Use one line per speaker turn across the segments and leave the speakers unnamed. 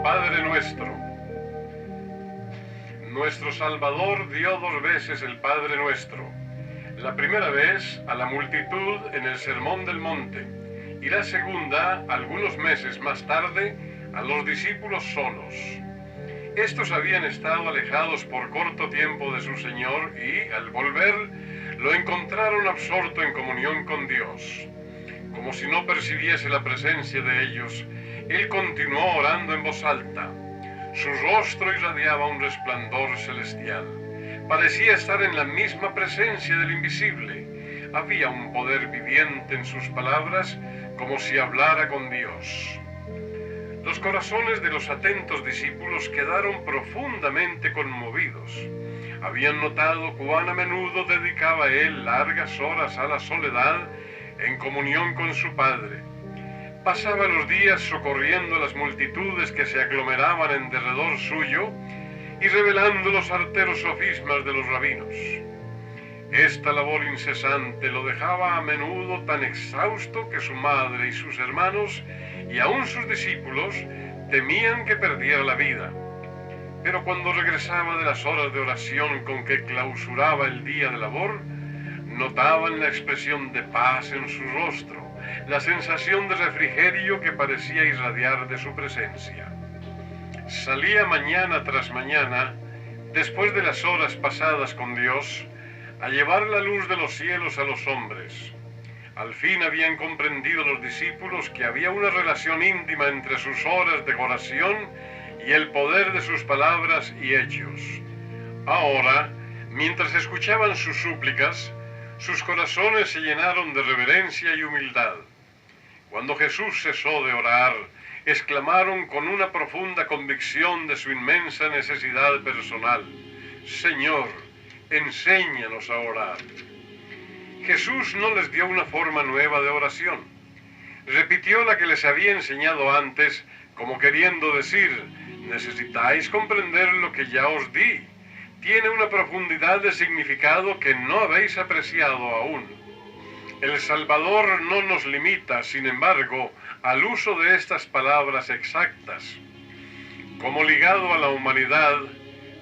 Padre Nuestro. Nuestro Salvador dio 2 veces el Padre Nuestro. La primera vez a la multitud en el Sermón del Monte y la segunda, algunos meses más tarde, a los discípulos solos. Estos habían estado alejados por corto tiempo de su Señor y, al volver, lo encontraron absorto en comunión con Dios. Como si no percibiese la presencia de ellos, Él continuó orando en voz alta. Su rostro irradiaba un resplandor celestial. Parecía estar en la misma presencia del invisible. Había un poder viviente en sus palabras, como si hablara con Dios. Los corazones de los atentos discípulos quedaron profundamente conmovidos. Habían notado cuán a menudo dedicaba él largas horas a la soledad en comunión con su Padre. Pasaba los días socorriendo a las multitudes que se aglomeraban en derredor suyo y revelando los arteros sofismas de los rabinos. Esta labor incesante lo dejaba a menudo tan exhausto que su madre y sus hermanos y aún sus discípulos temían que perdiera la vida. Pero cuando regresaba de las horas de oración con que clausuraba el día de labor, notaban la expresión de paz en su rostro, la sensación de refrigerio que parecía irradiar de su presencia. Salía mañana tras mañana, después de las horas pasadas con Dios, a llevar la luz de los cielos a los hombres. Al fin habían comprendido los discípulos que había una relación íntima entre sus horas de oración y el poder de sus palabras y hechos. Ahora, mientras escuchaban sus súplicas, sus corazones se llenaron de reverencia y humildad. Cuando Jesús cesó de orar, exclamaron con una profunda convicción de su inmensa necesidad personal: Señor, enséñanos a orar. Jesús no les dio una forma nueva de oración. Repitió la que les había enseñado antes, como queriendo decir: necesitáis comprender lo que ya os di. Tiene una profundidad de significado que no habéis apreciado aún. El Salvador no nos limita, sin embargo, al uso de estas palabras exactas. Como ligado a la humanidad,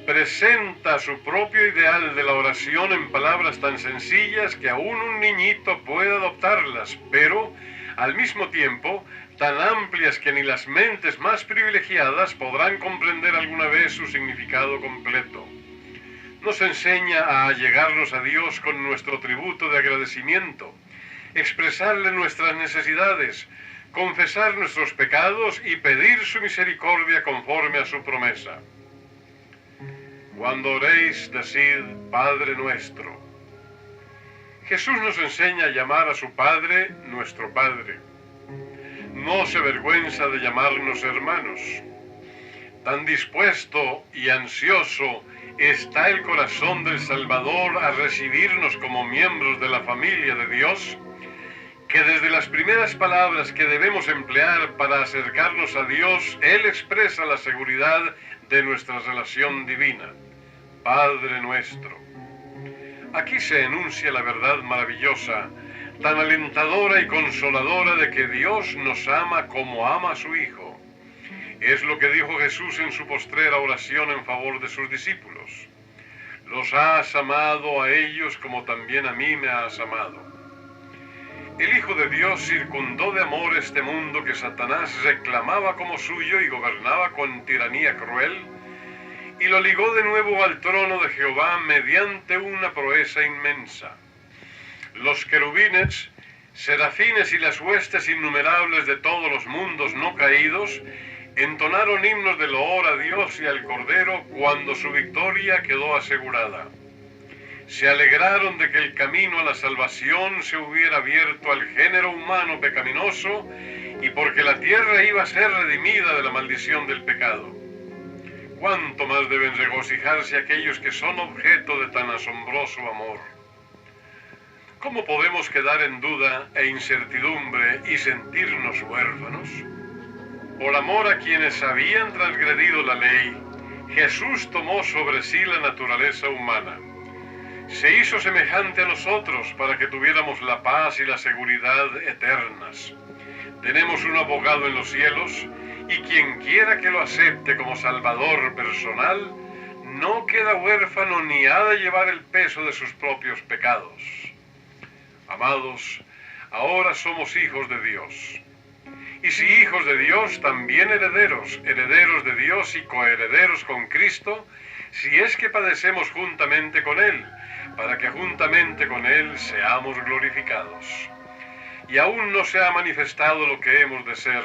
presenta su propio ideal de la oración en palabras tan sencillas que aún un niñito puede adoptarlas, pero, al mismo tiempo, tan amplias que ni las mentes más privilegiadas podrán comprender alguna vez su significado completo. Nos enseña a allegarnos a Dios con nuestro tributo de agradecimiento, expresarle nuestras necesidades, confesar nuestros pecados y pedir su misericordia conforme a su promesa. Cuando oréis, decid: Padre nuestro. Jesús nos enseña a llamar a su Padre nuestro Padre. No se avergüenza de llamarnos hermanos. Tan dispuesto y ansioso está el corazón del Salvador a recibirnos como miembros de la familia de Dios, que desde las primeras palabras que debemos emplear para acercarnos a Dios, Él expresa la seguridad de nuestra relación divina. Padre nuestro. Aquí se enuncia la verdad maravillosa, tan alentadora y consoladora de que Dios nos ama como ama a su Hijo. Es lo que dijo Jesús en su postrera oración en favor de sus discípulos. Los has amado a ellos como también a mí me has amado. El Hijo de Dios circundó de amor este mundo que Satanás reclamaba como suyo y gobernaba con tiranía cruel, y lo ligó de nuevo al trono de Jehová mediante una proeza inmensa. Los querubines, serafines y las huestes innumerables de todos los mundos no caídos entonaron himnos de loor a Dios y al Cordero cuando su victoria quedó asegurada. Se alegraron de que el camino a la salvación se hubiera abierto al género humano pecaminoso y porque la tierra iba a ser redimida de la maldición del pecado. ¿Cuánto más deben regocijarse aquellos que son objeto de tan asombroso amor? ¿Cómo podemos quedar en duda e incertidumbre y sentirnos huérfanos? Por amor a quienes habían transgredido la ley, Jesús tomó sobre sí la naturaleza humana. Se hizo semejante a nosotros para que tuviéramos la paz y la seguridad eternas. Tenemos un abogado en los cielos y quien quiera que lo acepte como Salvador personal, no queda huérfano ni ha de llevar el peso de sus propios pecados. Amados, ahora somos hijos de Dios. Y si hijos de Dios, también herederos, herederos de Dios y coherederos con Cristo, si es que padecemos juntamente con Él, para que juntamente con Él seamos glorificados. Y aún no se ha manifestado lo que hemos de ser,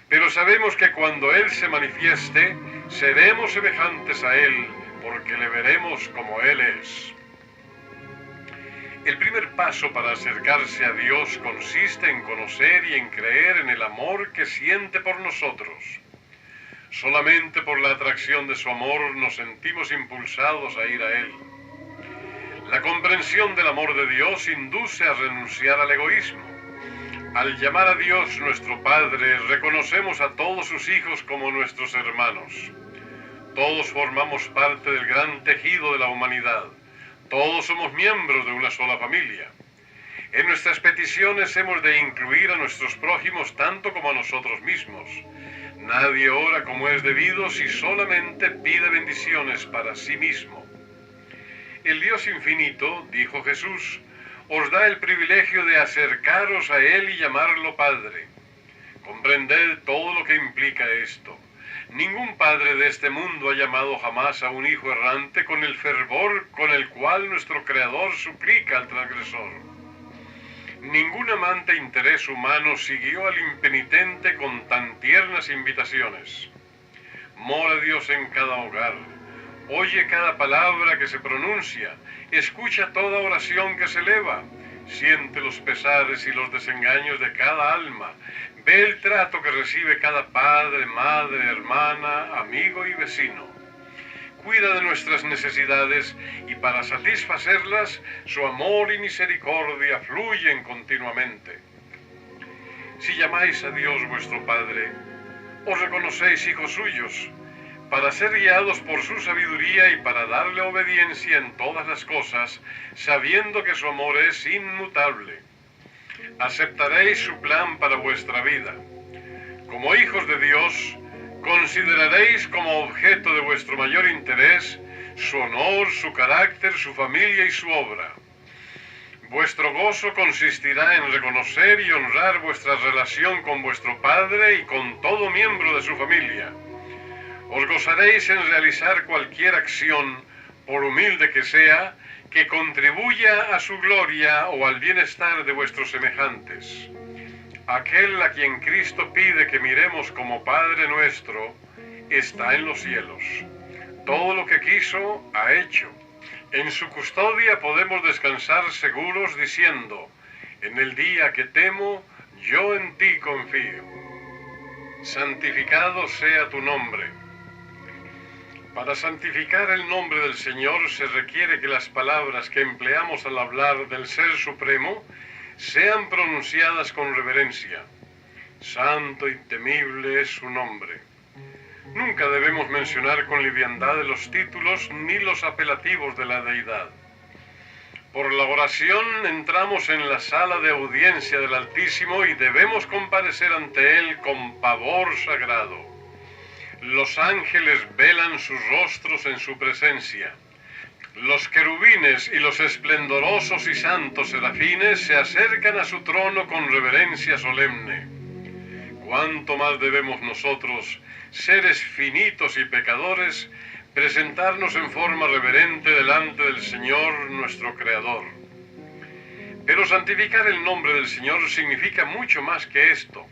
pero sabemos que cuando Él se manifieste, seremos semejantes a Él, porque le veremos como Él es. El primer paso para acercarse a Dios consiste en conocer y en creer en el amor que siente por nosotros. Solamente por la atracción de su amor nos sentimos impulsados a ir a Él. La comprensión del amor de Dios induce a renunciar al egoísmo. Al llamar a Dios nuestro Padre, reconocemos a todos sus hijos como nuestros hermanos. Todos formamos parte del gran tejido de la humanidad. Todos somos miembros de una sola familia. En nuestras peticiones hemos de incluir a nuestros prójimos tanto como a nosotros mismos. Nadie ora como es debido si solamente pide bendiciones para sí mismo. El Dios infinito, dijo Jesús, os da el privilegio de acercaros a Él y llamarlo Padre. Comprended todo lo que implica esto. Ningún padre de este mundo ha llamado jamás a un hijo errante con el fervor con el cual nuestro Creador suplica al transgresor. Ningún amante interés humano siguió al impenitente con tan tiernas invitaciones. Mora Dios en cada hogar, oye cada palabra que se pronuncia, escucha toda oración que se eleva, siente los pesares y los desengaños de cada alma, ve el trato que recibe cada padre, madre, hermana, amigo y vecino. Cuida de nuestras necesidades y para satisfacerlas, su amor y misericordia fluyen continuamente. Si llamáis a Dios vuestro Padre, os reconocéis hijos suyos, para ser guiados por su sabiduría y para darle obediencia en todas las cosas, sabiendo que su amor es inmutable. Aceptaréis su plan para vuestra vida. Como hijos de Dios, consideraréis como objeto de vuestro mayor interés su honor, su carácter, su familia y su obra. Vuestro gozo consistirá en reconocer y honrar vuestra relación con vuestro Padre y con todo miembro de su familia. Os gozaréis en realizar cualquier acción, por humilde que sea, que contribuya a su gloria o al bienestar de vuestros semejantes. Aquel a quien Cristo pide que miremos como Padre nuestro, está en los cielos. Todo lo que quiso, ha hecho. En su custodia podemos descansar seguros diciendo, en el día que temo, yo en ti confío. Santificado sea tu nombre. Para santificar el nombre del Señor se requiere que las palabras que empleamos al hablar del Ser Supremo sean pronunciadas con reverencia. Santo y temible es su nombre. Nunca debemos mencionar con liviandad los títulos ni los apelativos de la deidad. Por la oración entramos en la sala de audiencia del Altísimo y debemos comparecer ante Él con pavor sagrado. Los ángeles velan sus rostros en su presencia. Los querubines y los esplendorosos y santos serafines se acercan a su trono con reverencia solemne. ¿Cuánto más debemos nosotros, seres finitos y pecadores, presentarnos en forma reverente delante del Señor nuestro Creador? Pero santificar el nombre del Señor significa mucho más que esto.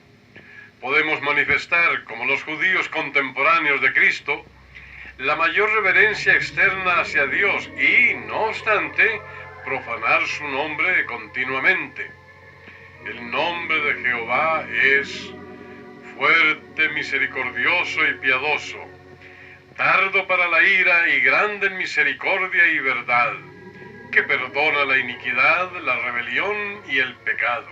Podemos manifestar, como los judíos contemporáneos de Cristo, la mayor reverencia externa hacia Dios y, no obstante, profanar su nombre continuamente. El nombre de Jehová es fuerte, misericordioso y piadoso, tardo para la ira y grande en misericordia y verdad, que perdona la iniquidad, la rebelión y el pecado.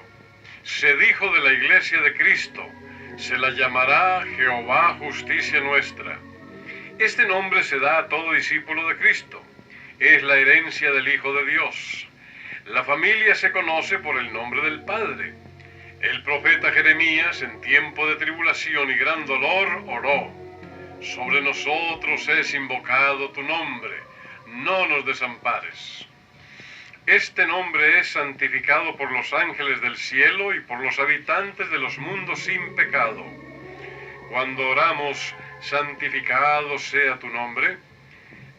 Se dijo de la iglesia de Cristo, se la llamará Jehová justicia nuestra. Este nombre se da a todo discípulo de Cristo. Es la herencia del Hijo de Dios. La familia se conoce por el nombre del Padre. El profeta Jeremías, en tiempo de tribulación y gran dolor, oró: sobre nosotros es invocado tu nombre, no nos desampares. Este nombre es santificado por los ángeles del cielo y por los habitantes de los mundos sin pecado. Cuando oramos, santificado sea tu nombre,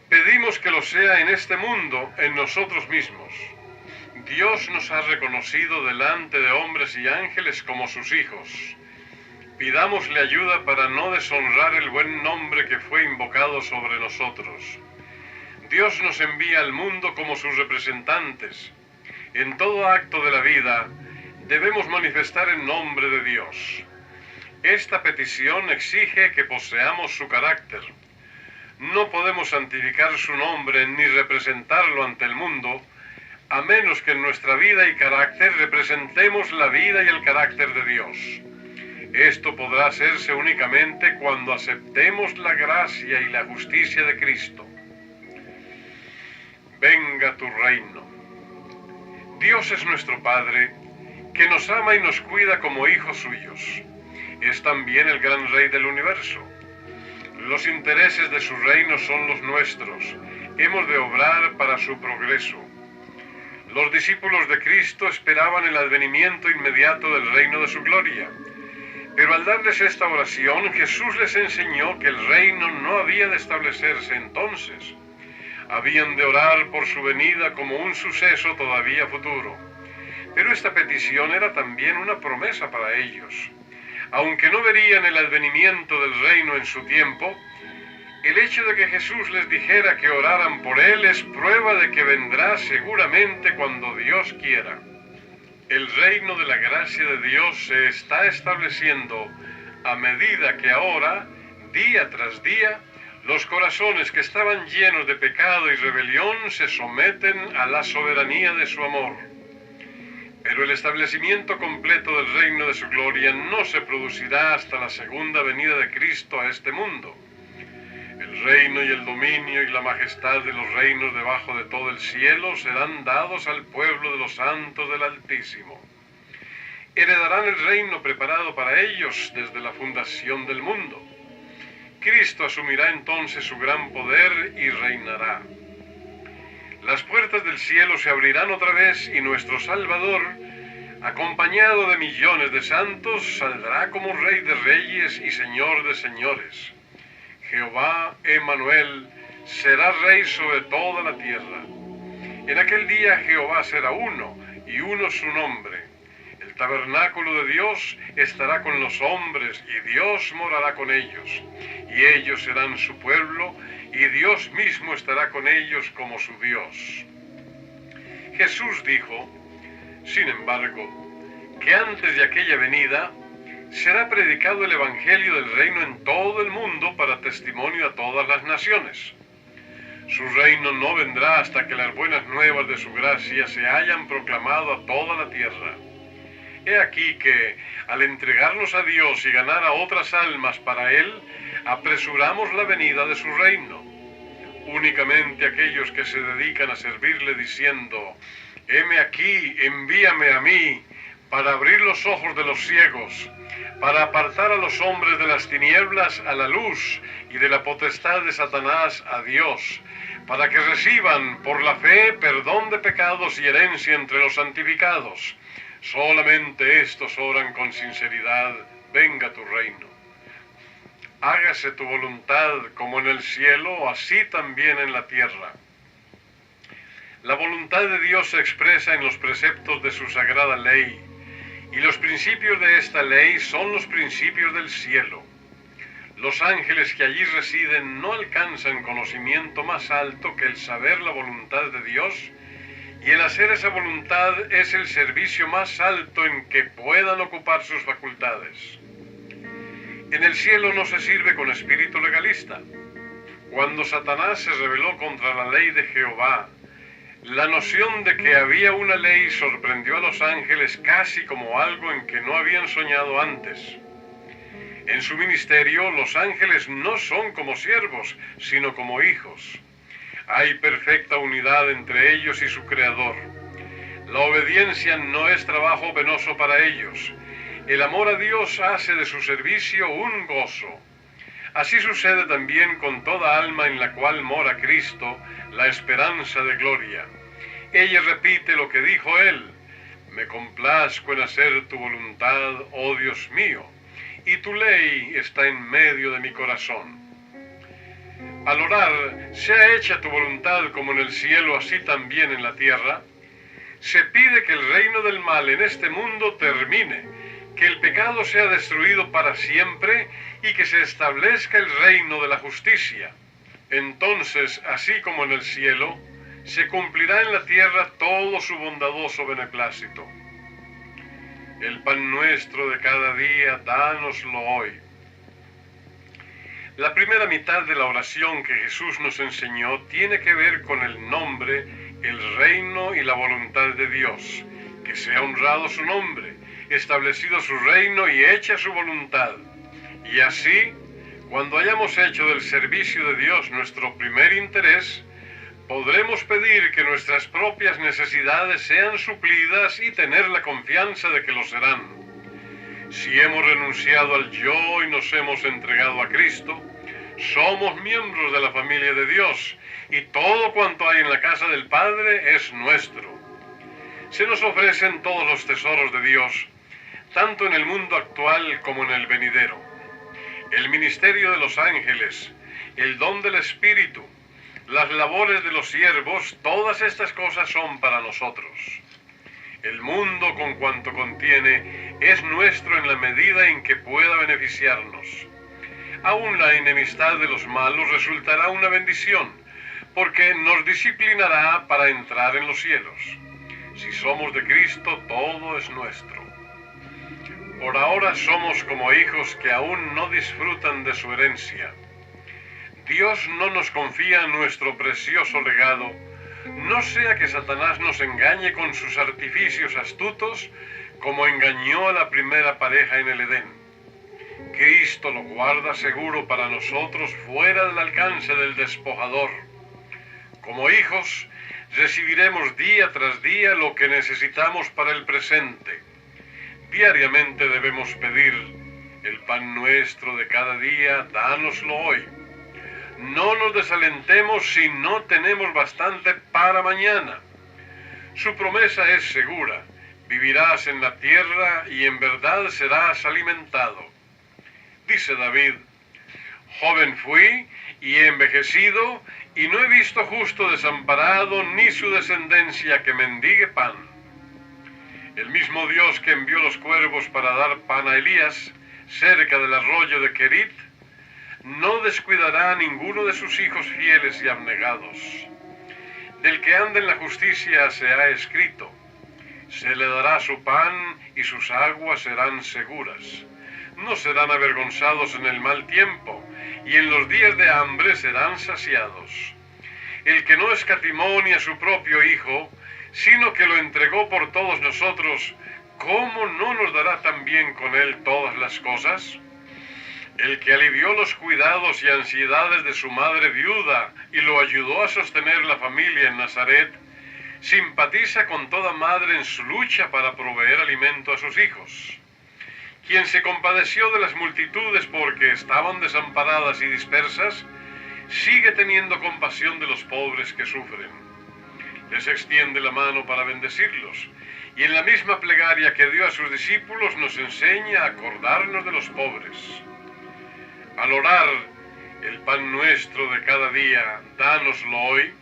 pedimos que lo sea en este mundo, en nosotros mismos. Dios nos ha reconocido delante de hombres y ángeles como sus hijos. Pidámosle ayuda para no deshonrar el buen nombre que fue invocado sobre nosotros. Dios nos envía al mundo como sus representantes. En todo acto de la vida debemos manifestar el nombre de Dios. Esta petición exige que poseamos su carácter. No podemos santificar su nombre ni representarlo ante el mundo, a menos que en nuestra vida y carácter representemos la vida y el carácter de Dios. Esto podrá hacerse únicamente cuando aceptemos la gracia y la justicia de Cristo. Venga tu reino. Dios es nuestro Padre, que nos ama y nos cuida como hijos suyos. Es también el gran Rey del universo. Los intereses de su reino son los nuestros. Hemos de obrar para su progreso. Los discípulos de Cristo esperaban el advenimiento inmediato del reino de su gloria. Pero al darles esta oración, Jesús les enseñó que el reino no había de establecerse entonces. Habían de orar por su venida como un suceso todavía futuro. Pero esta petición era también una promesa para ellos. Aunque no verían el advenimiento del reino en su tiempo, el hecho de que Jesús les dijera que oraran por Él es prueba de que vendrá seguramente cuando Dios quiera. El reino de la gracia de Dios se está estableciendo a medida que ahora, día tras día, los corazones que estaban llenos de pecado y rebelión se someten a la soberanía de su amor. Pero el establecimiento completo del reino de su gloria no se producirá hasta la segunda venida de Cristo a este mundo. El reino y el dominio y la majestad de los reinos debajo de todo el cielo serán dados al pueblo de los santos del Altísimo. Heredarán el reino preparado para ellos desde la fundación del mundo. Cristo asumirá entonces su gran poder y reinará. Las puertas del cielo se abrirán otra vez y nuestro Salvador, acompañado de millones de santos, saldrá como Rey de reyes y Señor de señores. Jehová, Emmanuel, será Rey sobre toda la tierra. En aquel día Jehová será uno, y uno su nombre. El tabernáculo de Dios estará con los hombres, y Dios morará con ellos. Y ellos serán su pueblo, y Dios mismo estará con ellos como su Dios. Jesús dijo, sin embargo, que antes de aquella venida será predicado el evangelio del reino en todo el mundo para testimonio a todas las naciones. Su reino no vendrá hasta que las buenas nuevas de su gracia se hayan proclamado a toda la tierra. He aquí que, al entregarnos a Dios y ganar a otras almas para Él, apresuramos la venida de su reino. Únicamente aquellos que se dedican a servirle diciendo, heme aquí, envíame a mí, para abrir los ojos de los ciegos, para apartar a los hombres de las tinieblas a la luz y de la potestad de Satanás a Dios, para que reciban por la fe perdón de pecados y herencia entre los santificados. Solamente estos oran con sinceridad, venga tu reino. Hágase tu voluntad como en el cielo, así también en la tierra. La voluntad de Dios se expresa en los preceptos de su sagrada ley, y los principios de esta ley son los principios del cielo. Los ángeles que allí residen no alcanzan conocimiento más alto que el saber la voluntad de Dios, y el hacer esa voluntad es el servicio más alto en que puedan ocupar sus facultades. En el cielo no se sirve con espíritu legalista. Cuando Satanás se rebeló contra la ley de Jehová, la noción de que había una ley sorprendió a los ángeles casi como algo en que no habían soñado antes. En su ministerio, los ángeles no son como siervos, sino como hijos. Hay perfecta unidad entre ellos y su Creador. La obediencia no es trabajo penoso para ellos. El amor a Dios hace de su servicio un gozo. Así sucede también con toda alma en la cual mora Cristo, la esperanza de gloria. Ella repite lo que dijo él: me complazco en hacer tu voluntad, oh Dios mío, y tu ley está en medio de mi corazón. Al orar, sea hecha tu voluntad como en el cielo, así también en la tierra, se pide que el reino del mal en este mundo termine, que el pecado sea destruido para siempre y que se establezca el reino de la justicia. Entonces, así como en el cielo, se cumplirá en la tierra todo su bondadoso beneplácito. El pan nuestro de cada día, dánoslo hoy. La primera mitad de la oración que Jesús nos enseñó tiene que ver con el nombre, el reino y la voluntad de Dios. Que sea honrado su nombre, establecido su reino y hecha su voluntad. Y así, cuando hayamos hecho del servicio de Dios nuestro primer interés, podremos pedir que nuestras propias necesidades sean suplidas y tener la confianza de que lo serán. Si hemos renunciado al yo y nos hemos entregado a Cristo, somos miembros de la familia de Dios y todo cuanto hay en la casa del Padre es nuestro. Se nos ofrecen todos los tesoros de Dios, tanto en el mundo actual como en el venidero. El ministerio de los ángeles, el don del Espíritu, las labores de los siervos, todas estas cosas son para nosotros. El mundo, con cuanto contiene, es nuestro en la medida en que pueda beneficiarnos. Aún la enemistad de los malos resultará una bendición, porque nos disciplinará para entrar en los cielos. Si somos de Cristo, todo es nuestro. Por ahora somos como hijos que aún no disfrutan de su herencia. Dios no nos confía nuestro precioso legado, no sea que Satanás nos engañe con sus artificios astutos, como engañó a la primera pareja en el Edén. Cristo lo guarda seguro para nosotros fuera del alcance del despojador. Como hijos, recibiremos día tras día lo que necesitamos para el presente. Diariamente debemos pedir: el pan nuestro de cada día, dánoslo hoy. No nos desalentemos si no tenemos bastante para mañana. Su promesa es segura: vivirás en la tierra y en verdad serás alimentado. Dice David: joven fui y he envejecido, y no he visto justo desamparado, ni su descendencia que mendigue pan. El mismo Dios que envió los cuervos para dar pan a Elías, cerca del arroyo de Querit, no descuidará a ninguno de sus hijos fieles y abnegados. Del que anda en la justicia se ha escrito: se le dará su pan y sus aguas serán seguras. No serán avergonzados en el mal tiempo, y en los días de hambre serán saciados. El que no escatimó ni a su propio Hijo, sino que lo entregó por todos nosotros, ¿cómo no nos dará también con él todas las cosas? El que alivió los cuidados y ansiedades de su madre viuda y lo ayudó a sostener la familia en Nazaret, simpatiza con toda madre en su lucha para proveer alimento a sus hijos. Quien se compadeció de las multitudes porque estaban desamparadas y dispersas, sigue teniendo compasión de los pobres que sufren. Les extiende la mano para bendecirlos, y en la misma plegaria que dio a sus discípulos nos enseña a acordarnos de los pobres. Al orar: el pan nuestro de cada día, dánoslo hoy,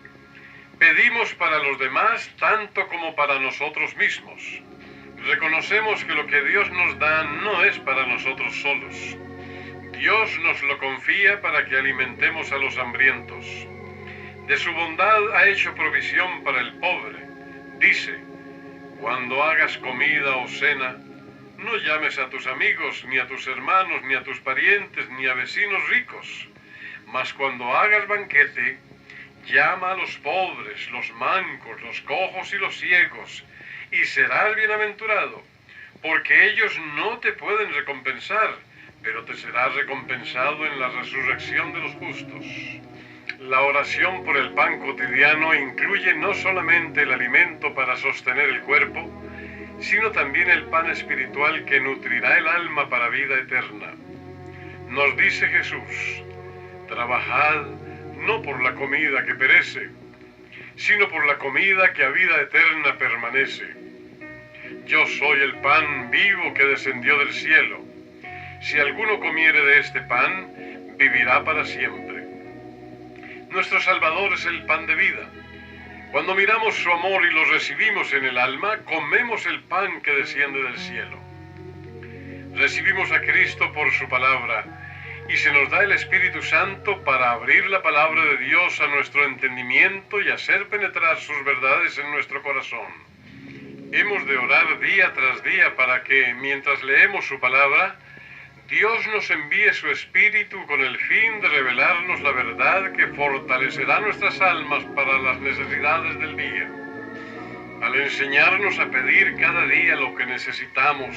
pedimos para los demás tanto como para nosotros mismos. Reconocemos que lo que Dios nos da no es para nosotros solos. Dios nos lo confía para que alimentemos a los hambrientos. De su bondad ha hecho provisión para el pobre. Dice: cuando hagas comida o cena, no llames a tus amigos, ni a tus hermanos, ni a tus parientes, ni a vecinos ricos. Mas cuando hagas banquete, llama a los pobres, los mancos, los cojos y los ciegos, y serás bienaventurado, porque ellos no te pueden recompensar, pero te será recompensado en la resurrección de los justos. La oración por el pan cotidiano incluye no solamente el alimento para sostener el cuerpo, sino también el pan espiritual que nutrirá el alma para vida eterna. Nos dice Jesús: trabajad no por la comida que perece, sino por la comida que a vida eterna permanece. Yo soy el pan vivo que descendió del cielo. Si alguno comiere de este pan, vivirá para siempre. Nuestro Salvador es el pan de vida. Cuando miramos su amor y lo recibimos en el alma, comemos el pan que desciende del cielo. Recibimos a Cristo por su palabra y se nos da el Espíritu Santo para abrir la palabra de Dios a nuestro entendimiento y hacer penetrar sus verdades en nuestro corazón. Hemos de orar día tras día para que, mientras leemos su palabra, Dios nos envíe su Espíritu con el fin de revelarnos la verdad que fortalecerá nuestras almas para las necesidades del día. Al enseñarnos a pedir cada día lo que necesitamos,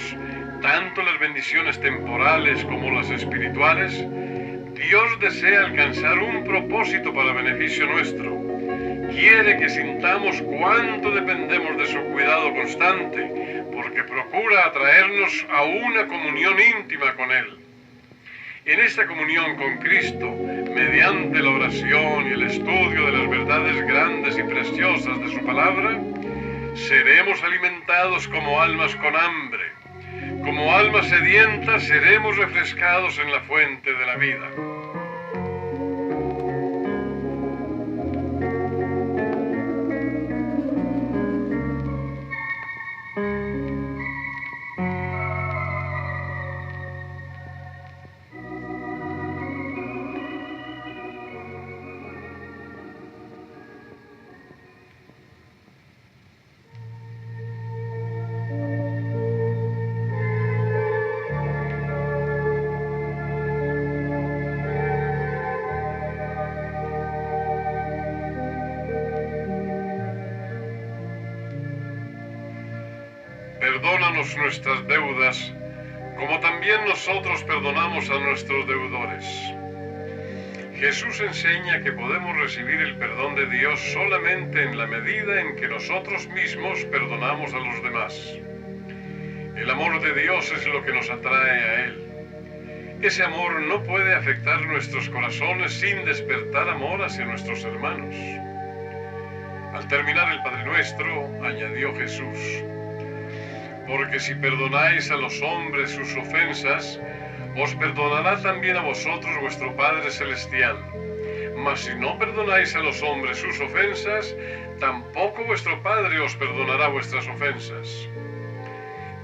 tanto las bendiciones temporales como las espirituales, Dios desea alcanzar un propósito para beneficio nuestro. Quiere que sintamos cuánto dependemos de su cuidado constante, porque procura atraernos a una comunión íntima con Él. En esta comunión con Cristo, mediante la oración y el estudio de las verdades grandes y preciosas de su palabra, seremos alimentados como almas con hambre. Como almas sedientas seremos refrescados en la fuente de la vida. Perdónanos nuestras deudas, como también nosotros perdonamos a nuestros deudores. Jesús enseña que podemos recibir el perdón de Dios solamente en la medida en que nosotros mismos perdonamos a los demás. El amor de Dios es lo que nos atrae a Él. Ese amor no puede afectar nuestros corazones sin despertar amor hacia nuestros hermanos. Al terminar el Padre Nuestro, añadió Jesús: porque si perdonáis a los hombres sus ofensas, os perdonará también a vosotros vuestro Padre Celestial. Mas si no perdonáis a los hombres sus ofensas, tampoco vuestro Padre os perdonará vuestras ofensas.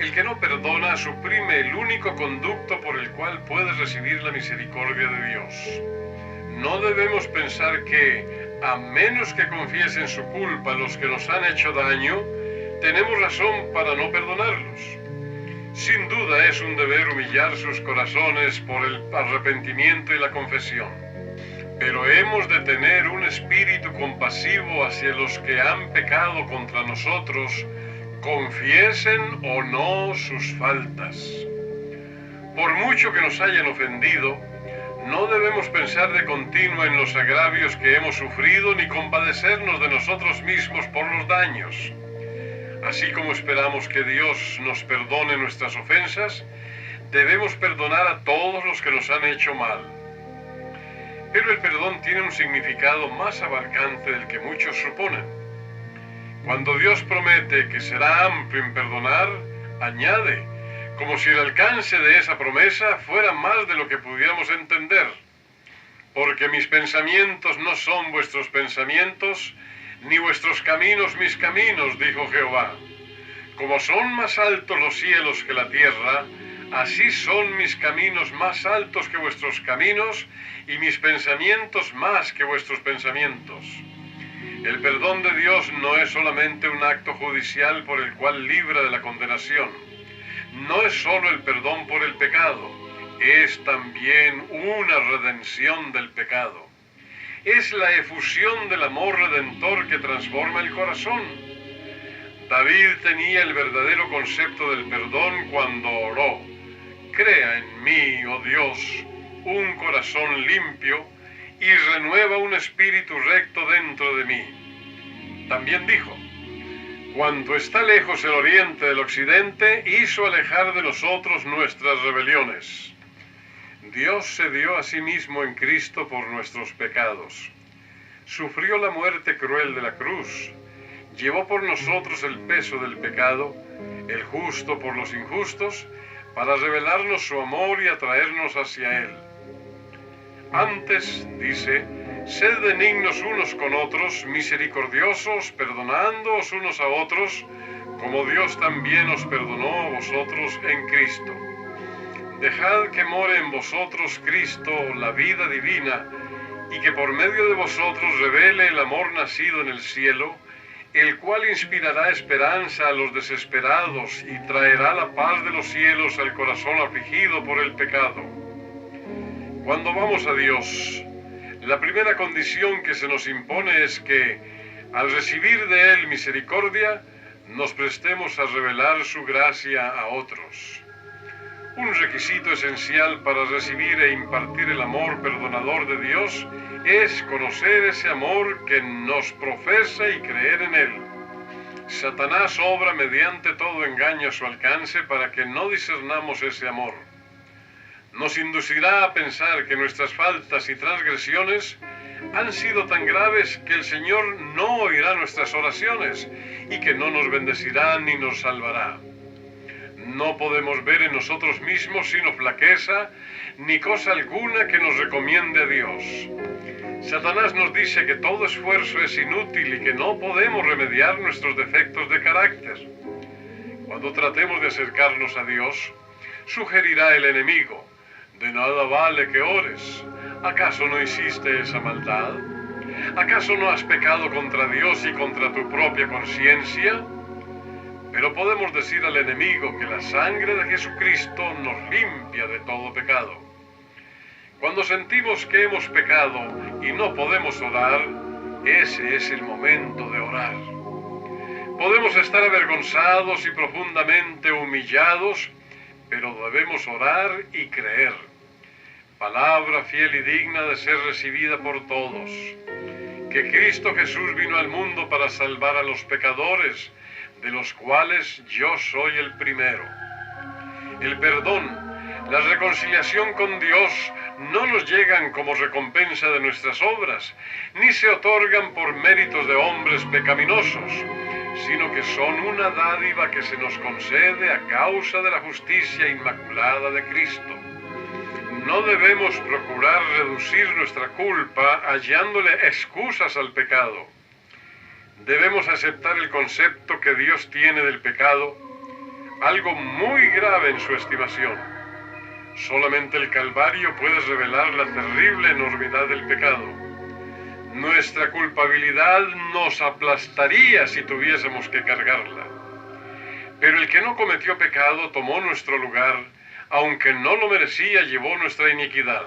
El que no perdona suprime el único conducto por el cual puede recibir la misericordia de Dios. No debemos pensar que, a menos que confiesen su culpa los que nos han hecho daño, tenemos razón para no perdonarlos. Sin duda es un deber humillar sus corazones por el arrepentimiento y la confesión. Pero hemos de tener un espíritu compasivo hacia los que han pecado contra nosotros, confiesen o no sus faltas. Por mucho que nos hayan ofendido, no debemos pensar de continuo en los agravios que hemos sufrido ni compadecernos de nosotros mismos por los daños. Así como esperamos que Dios nos perdone nuestras ofensas, debemos perdonar a todos los que nos han hecho mal. Pero el perdón tiene un significado más abarcante del que muchos suponen. Cuando Dios promete que será amplio en perdonar, añade, como si el alcance de esa promesa fuera más de lo que pudiéramos entender. Porque mis pensamientos no son vuestros pensamientos, ni vuestros caminos mis caminos, dijo Jehová. Como son más altos los cielos que la tierra, así son mis caminos más altos que vuestros caminos, y mis pensamientos más que vuestros pensamientos. El perdón de Dios no es solamente un acto judicial por el cual libra de la condenación. No es solo el perdón por el pecado, es también una redención del pecado. Es la efusión del amor redentor que transforma el corazón. David tenía el verdadero concepto del perdón cuando oró: crea en mí, oh Dios, un corazón limpio y renueva un espíritu recto dentro de mí. También dijo: Cuanto está lejos el oriente del occidente, hizo alejar de nosotros nuestras rebeliones. Dios se dio a sí mismo en Cristo por nuestros pecados. Sufrió la muerte cruel de la cruz. Llevó por nosotros el peso del pecado, el justo por los injustos, para revelarnos su amor y atraernos hacia Él. Antes, dice, sed benignos unos con otros, misericordiosos, perdonándoos unos a otros, como Dios también os perdonó a vosotros en Cristo. Dejad que more en vosotros Cristo, la vida divina, y que por medio de vosotros revele el amor nacido en el cielo, el cual inspirará esperanza a los desesperados y traerá la paz de los cielos al corazón afligido por el pecado. Cuando vamos a Dios, la primera condición que se nos impone es que, al recibir de Él misericordia, nos prestemos a revelar su gracia a otros. Un requisito esencial para recibir e impartir el amor perdonador de Dios es conocer ese amor que nos profesa y creer en Él. Satanás obra mediante todo engaño a su alcance para que no discernamos ese amor. Nos inducirá a pensar que nuestras faltas y transgresiones han sido tan graves que el Señor no oirá nuestras oraciones y que no nos bendecirá ni nos salvará. No podemos ver en nosotros mismos sino flaqueza, ni cosa alguna que nos recomiende a Dios. Satanás nos dice que todo esfuerzo es inútil y que no podemos remediar nuestros defectos de carácter. Cuando tratemos de acercarnos a Dios, sugerirá el enemigo: de nada vale que ores. ¿Acaso no hiciste esa maldad? ¿Acaso no has pecado contra Dios y contra tu propia conciencia? Pero podemos decir al enemigo que la sangre de Jesucristo nos limpia de todo pecado. Cuando sentimos que hemos pecado y no podemos orar, ese es el momento de orar. Podemos estar avergonzados y profundamente humillados, pero debemos orar y creer. Palabra fiel y digna de ser recibida por todos. Que Cristo Jesús vino al mundo para salvar a los pecadores, de los cuales yo soy el primero. El perdón, la reconciliación con Dios no nos llegan como recompensa de nuestras obras, ni se otorgan por méritos de hombres pecaminosos, sino que son una dádiva que se nos concede a causa de la justicia inmaculada de Cristo. No debemos procurar reducir nuestra culpa hallándole excusas al pecado. Debemos aceptar el concepto que Dios tiene del pecado, algo muy grave en su estimación. Solamente el Calvario puede revelar la terrible enormidad del pecado. Nuestra culpabilidad nos aplastaría si tuviésemos que cargarla. Pero el que no cometió pecado tomó nuestro lugar, aunque no lo merecía, llevó nuestra iniquidad.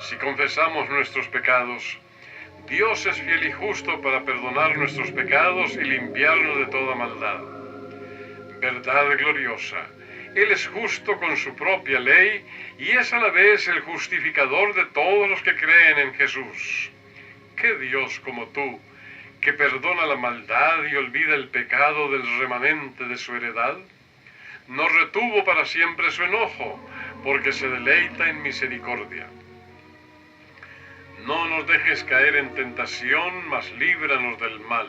Si confesamos nuestros pecados, Dios es fiel y justo para perdonar nuestros pecados y limpiarnos de toda maldad. Verdad gloriosa. Él es justo con su propia ley y es a la vez el justificador de todos los que creen en Jesús. ¿Qué Dios como tú, que perdona la maldad y olvida el pecado del remanente de su heredad? No retuvo para siempre su enojo, porque se deleita en misericordia. No nos dejes caer en tentación, mas líbranos del mal.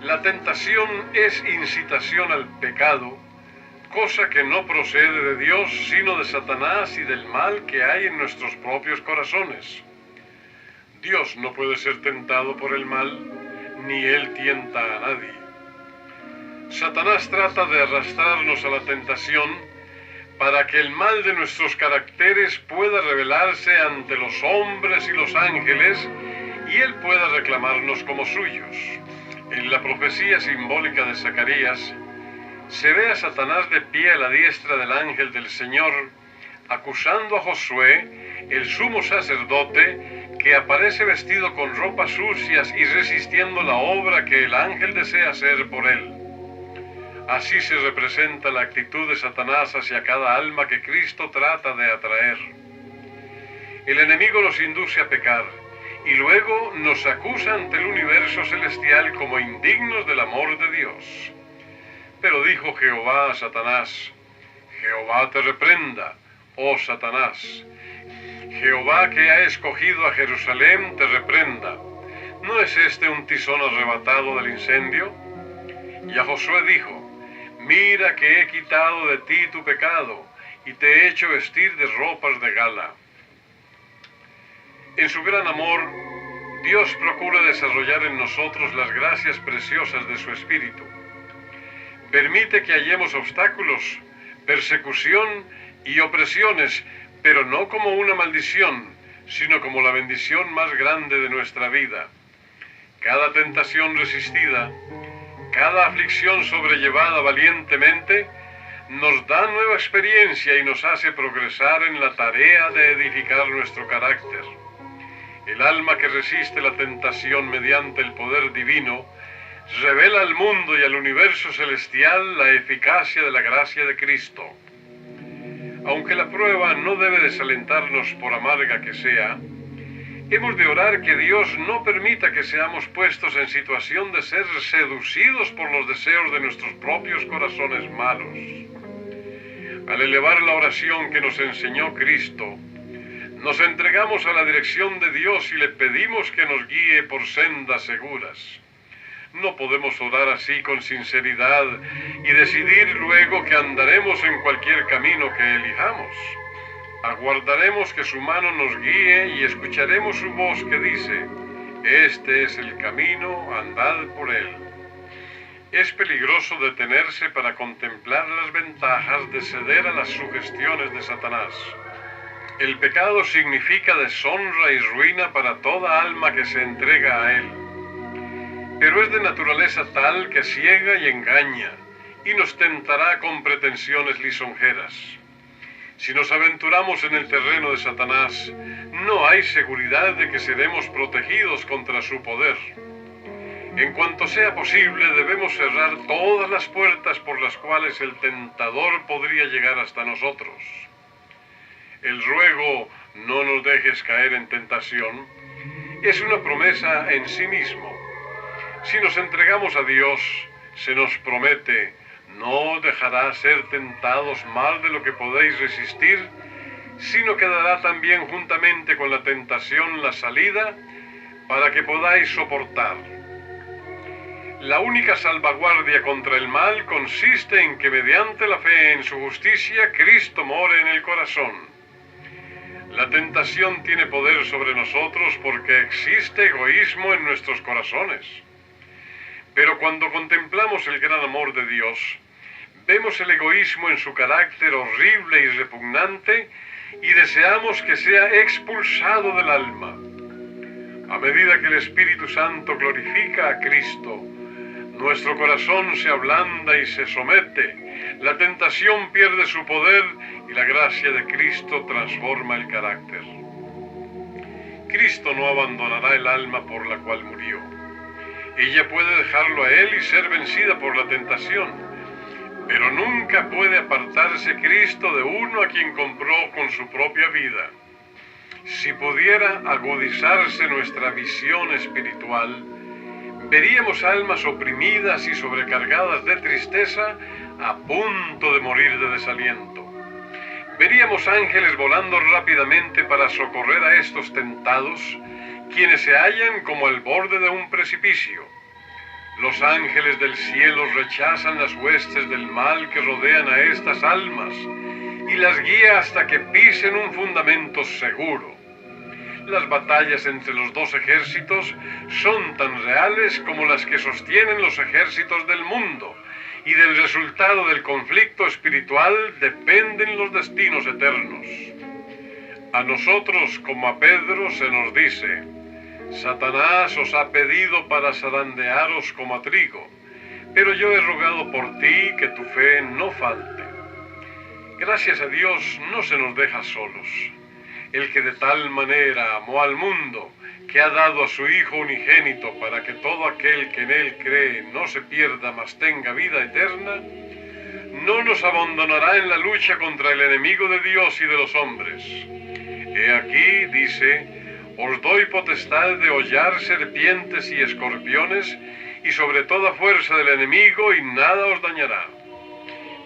La tentación es incitación al pecado, cosa que no procede de Dios, sino de Satanás y del mal que hay en nuestros propios corazones. Dios no puede ser tentado por el mal, ni Él tienta a nadie. Satanás trata de arrastrarnos a la tentación para que el mal de nuestros caracteres pueda revelarse ante los hombres y los ángeles y Él pueda reclamarnos como suyos. En la profecía simbólica de Zacarías, se ve a Satanás de pie a la diestra del ángel del Señor, acusando a Josué, el sumo sacerdote, que aparece vestido con ropas sucias y resistiendo la obra que el ángel desea hacer por él. Así se representa la actitud de Satanás hacia cada alma que Cristo trata de atraer. El enemigo nos induce a pecar, y luego nos acusa ante el universo celestial como indignos del amor de Dios. Pero dijo Jehová a Satanás: Jehová te reprenda, oh Satanás. Jehová, que ha escogido a Jerusalén, te reprenda. ¿No es este un tizón arrebatado del incendio? Y a Josué dijo: mira que he quitado de ti tu pecado, y te he hecho vestir de ropas de gala. En su gran amor, Dios procura desarrollar en nosotros las gracias preciosas de su Espíritu. Permite que hallemos obstáculos, persecución y opresiones, pero no como una maldición, sino como la bendición más grande de nuestra vida. Cada tentación resistida, cada aflicción sobrellevada valientemente, nos da nueva experiencia y nos hace progresar en la tarea de edificar nuestro carácter. El alma que resiste la tentación mediante el poder divino revela al mundo y al universo celestial la eficacia de la gracia de Cristo. Aunque la prueba no debe desalentarnos por amarga que sea, hemos de orar que Dios no permita que seamos puestos en situación de ser seducidos por los deseos de nuestros propios corazones malos. Al elevar la oración que nos enseñó Cristo, nos entregamos a la dirección de Dios y le pedimos que nos guíe por sendas seguras. No podemos orar así con sinceridad y decidir luego que andaremos en cualquier camino que elijamos. Aguardaremos que su mano nos guíe y escucharemos su voz que dice: este es el camino, andad por él. Es peligroso detenerse para contemplar las ventajas de ceder a las sugestiones de Satanás. El pecado significa deshonra y ruina para toda alma que se entrega a él. Pero es de naturaleza tal que ciega y engaña, y nos tentará con pretensiones lisonjeras. Si nos aventuramos en el terreno de Satanás, no hay seguridad de que seremos protegidos contra su poder. En cuanto sea posible, debemos cerrar todas las puertas por las cuales el tentador podría llegar hasta nosotros. El ruego, no nos dejes caer en tentación, es una promesa en sí mismo. Si nos entregamos a Dios, se nos promete: no dejará ser tentados más de lo que podéis resistir, sino que dará también juntamente con la tentación la salida para que podáis soportar. La única salvaguardia contra el mal consiste en que mediante la fe en su justicia, Cristo more en el corazón. La tentación tiene poder sobre nosotros porque existe egoísmo en nuestros corazones. Pero cuando contemplamos el gran amor de Dios, vemos el egoísmo en su carácter horrible y repugnante y deseamos que sea expulsado del alma. A medida que el Espíritu Santo glorifica a Cristo, nuestro corazón se ablanda y se somete, la tentación pierde su poder y la gracia de Cristo transforma el carácter. Cristo no abandonará el alma por la cual murió. Ella puede dejarlo a él y ser vencida por la tentación, pero nunca puede apartarse Cristo de uno a quien compró con su propia vida. Si pudiera agudizarse nuestra visión espiritual, veríamos almas oprimidas y sobrecargadas de tristeza a punto de morir de desaliento. Veríamos ángeles volando rápidamente para socorrer a estos tentados, quienes se hallan como al borde de un precipicio. Los ángeles del cielo rechazan las huestes del mal que rodean a estas almas y las guía hasta que pisen un fundamento seguro. Las batallas entre los dos ejércitos son tan reales como las que sostienen los ejércitos del mundo, y del resultado del conflicto espiritual dependen los destinos eternos. A nosotros, como a Pedro, se nos dice: Satanás os ha pedido para zarandearos como a trigo, pero yo he rogado por ti que tu fe no falte. Gracias a Dios no se nos deja solos. El que de tal manera amó al mundo, que ha dado a su Hijo unigénito para que todo aquel que en él cree no se pierda, mas tenga vida eterna, no nos abandonará en la lucha contra el enemigo de Dios y de los hombres. He aquí, dice, Os doy potestad de hollar serpientes y escorpiones, y sobre toda fuerza del enemigo, y nada os dañará.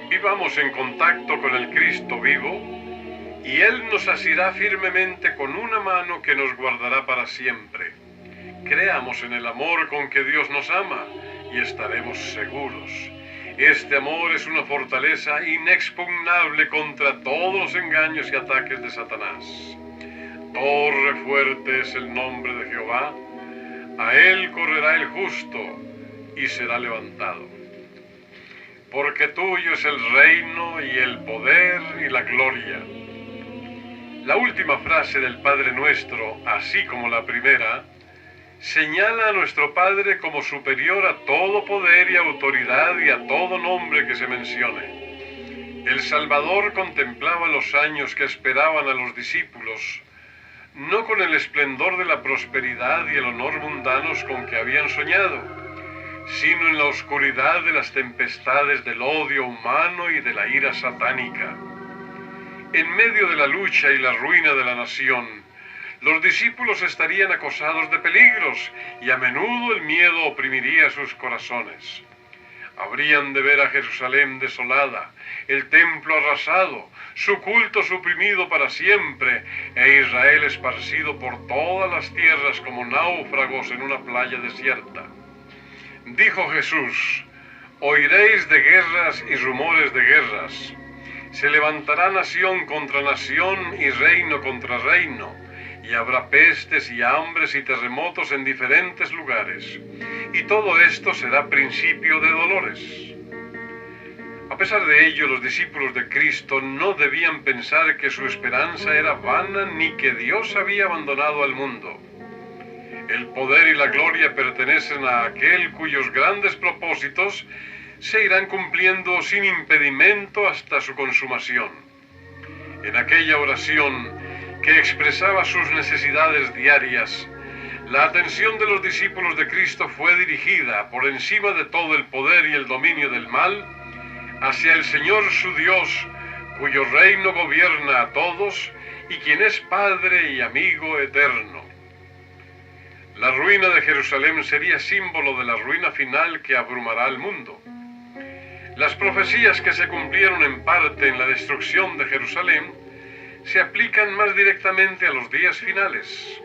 Vivamos en contacto con el Cristo vivo, y Él nos asirá firmemente con una mano que nos guardará para siempre. Creamos en el amor con que Dios nos ama, y estaremos seguros. Este amor es una fortaleza inexpugnable contra todos los engaños y ataques de Satanás. Torre fuerte es el nombre de Jehová, a él correrá el justo y será levantado. Porque tuyo es el reino y el poder y la gloria. La última frase del Padre Nuestro, así como la primera, señala a nuestro Padre como superior a todo poder y autoridad y a todo nombre que se mencione. El Salvador contemplaba los años que esperaban a los discípulos, no con el esplendor de la prosperidad y el honor mundanos con que habían soñado, sino en la oscuridad de las tempestades del odio humano y de la ira satánica. En medio de la lucha y la ruina de la nación, los discípulos estarían acosados de peligros y a menudo el miedo oprimiría sus corazones. Habrían de ver a Jerusalén desolada, el templo arrasado, su culto suprimido para siempre, e Israel esparcido por todas las tierras como náufragos en una playa desierta. Dijo Jesús: oiréis de guerras y rumores de guerras. Se levantará nación contra nación y reino contra reino, y habrá pestes y hambres y terremotos en diferentes lugares. Y todo esto será principio de dolores. A pesar de ello, los discípulos de Cristo no debían pensar que su esperanza era vana ni que Dios había abandonado al mundo. El poder y la gloria pertenecen a aquel cuyos grandes propósitos se irán cumpliendo sin impedimento hasta su consumación. En aquella oración que expresaba sus necesidades diarias, la atención de los discípulos de Cristo fue dirigida, por encima de todo el poder y el dominio del mal, hacia el Señor su Dios, cuyo reino gobierna a todos y quien es Padre y amigo eterno. La ruina de Jerusalén sería símbolo de la ruina final que abrumará al mundo. Las profecías que se cumplieron en parte en la destrucción de Jerusalén se aplican más directamente a los días finales.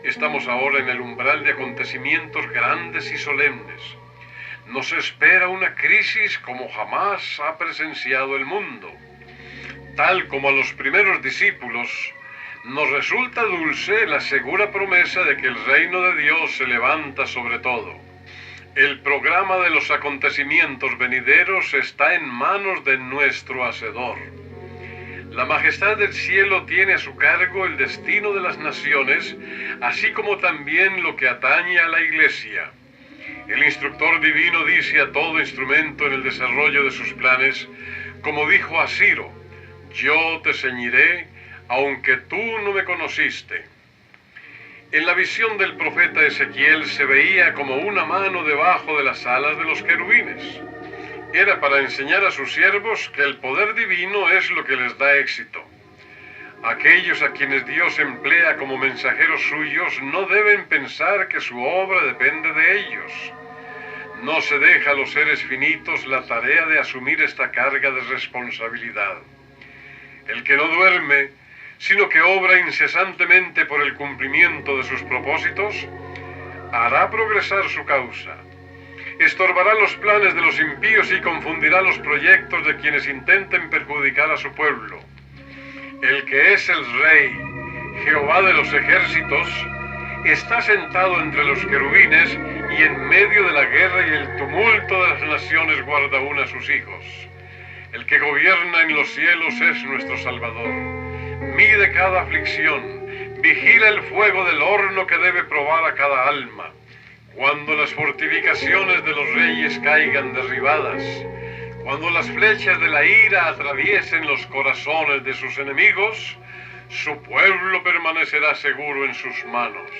Estamos ahora en el umbral de acontecimientos grandes y solemnes. Nos espera una crisis como jamás ha presenciado el mundo. Tal como a los primeros discípulos, nos resulta dulce la segura promesa de que el reino de Dios se levanta sobre todo. El programa de los acontecimientos venideros está en manos de nuestro Hacedor. La majestad del cielo tiene a su cargo el destino de las naciones, así como también lo que atañe a la Iglesia. El instructor divino dice a todo instrumento en el desarrollo de sus planes, como dijo a Ciro: yo te ceñiré, aunque tú no me conociste. En la visión del profeta Ezequiel se veía como una mano debajo de las alas de los querubines. Era para enseñar a sus siervos que el poder divino es lo que les da éxito. Aquellos a quienes Dios emplea como mensajeros suyos no deben pensar que su obra depende de ellos. No se deja a los seres finitos la tarea de asumir esta carga de responsabilidad. El que no duerme, sino que obra incesantemente por el cumplimiento de sus propósitos, hará progresar su causa. Estorbará los planes de los impíos y confundirá los proyectos de quienes intenten perjudicar a su pueblo. El que es el Rey, Jehová de los ejércitos, está sentado entre los querubines y en medio de la guerra y el tumulto de las naciones guarda aún a sus hijos. El que gobierna en los cielos es nuestro Salvador. Mide cada aflicción, vigila el fuego del horno que debe probar a cada alma. Cuando las fortificaciones de los reyes caigan derribadas, cuando las flechas de la ira atraviesen los corazones de sus enemigos, su pueblo permanecerá seguro en sus manos.